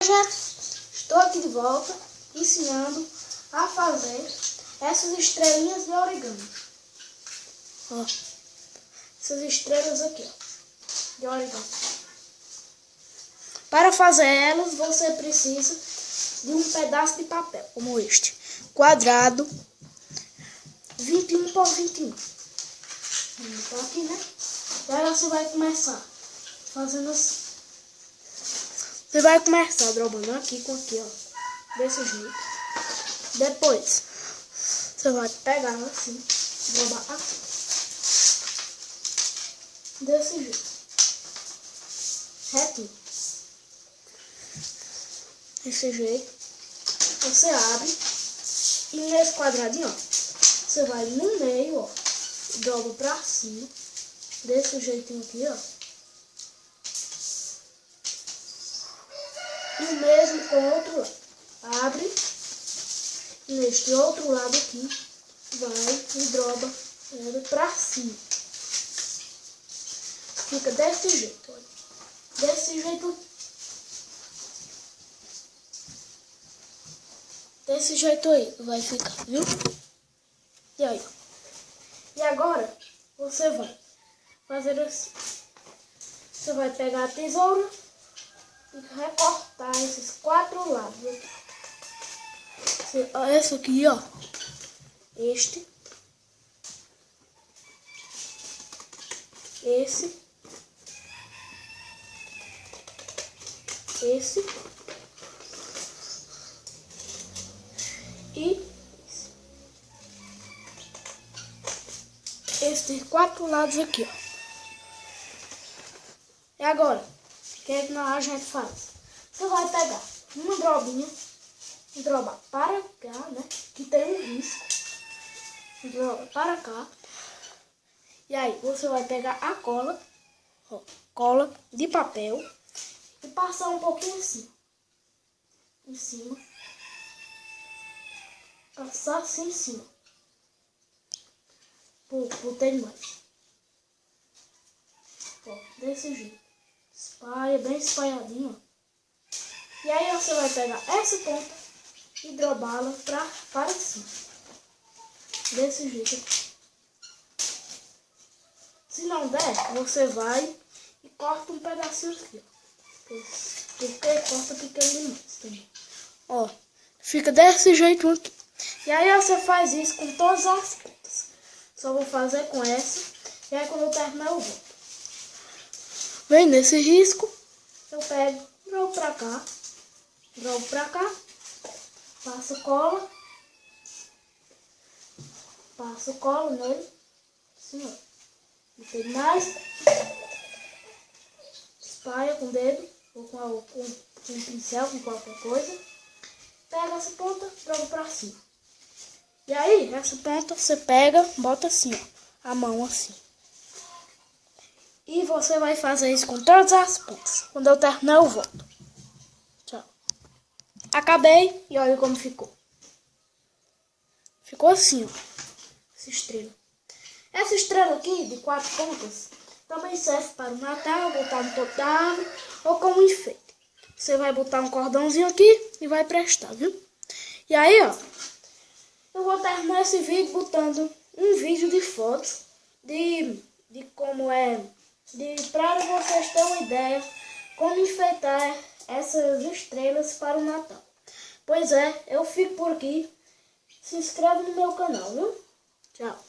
Gente, estou aqui de volta ensinando a fazer essas estrelinhas de origami. Ó, essas estrelas aqui, ó, de origami. Para fazer elas, você precisa de um pedaço de papel, como este, quadrado, 21 por 21. Então aqui, né? Daí você vai começar fazendo assim. Você vai começar dobrando aqui com aqui, ó, desse jeito. Depois, você vai pegar assim, dobrar aqui, desse jeito, retinho. Desse jeito, você abre e nesse quadradinho, ó, você vai no meio, ó, dobra pra cima, desse jeitinho aqui, ó. E o mesmo com o outro lado. Abre. E neste outro lado aqui, vai e dobra ele pra cima. Fica desse jeito, olha. Desse jeito. Desse jeito aí vai ficar, viu? E aí. E agora, você vai fazer assim. Você vai pegar a tesoura e recortar esses 4 lados aqui. Esse aqui, ó. Este. Esse. Esse. E esse. Esses 4 lados aqui, ó. E agora, o que é que a gente faz? Você vai pegar uma drobinha, drobar para cá, né? Que tem um risco. Droba para cá. E aí, você vai pegar a cola, ó, cola de papel, e passar um pouquinho assim, em cima. Passar assim em cima. Botei mais. Ó, desse jeito. Espalha, bem espalhadinho, ó. E aí você vai pegar essa ponta e drobá-la para cima. Desse jeito aqui. Se não der, você vai e corta um pedacinho aqui, ó. Porque corta pequeno demais também. Ó, fica desse jeito aqui. E aí você faz isso com todas as pontas. Só vou fazer com essa. E aí quando eu terminar eu volto. Vem nesse risco, eu pego, drobo pra cá, passo cola nele, assim, ó, botei mais, espalha com o dedo, ou com um pincel, com qualquer coisa, pega essa ponta, drobo pra cima. E aí, essa ponta você pega, bota assim, ó, a mão assim. E você vai fazer isso com todas as pontas. Quando eu terminar, eu volto. Tchau. Acabei e olha como ficou. Ficou assim, ó. Essa estrela. Essa estrela aqui, de 4 pontas, também serve para o Natal, botar no topo da árvore ou como enfeite. Você vai botar um cordãozinho aqui e vai prestar, viu? E aí, ó, eu vou terminar esse vídeo botando um vídeo de fotos de como é... para vocês terem uma ideia como enfeitar essas estrelas para o Natal. Pois é, eu fico por aqui. Se inscreve no meu canal, viu? Tchau.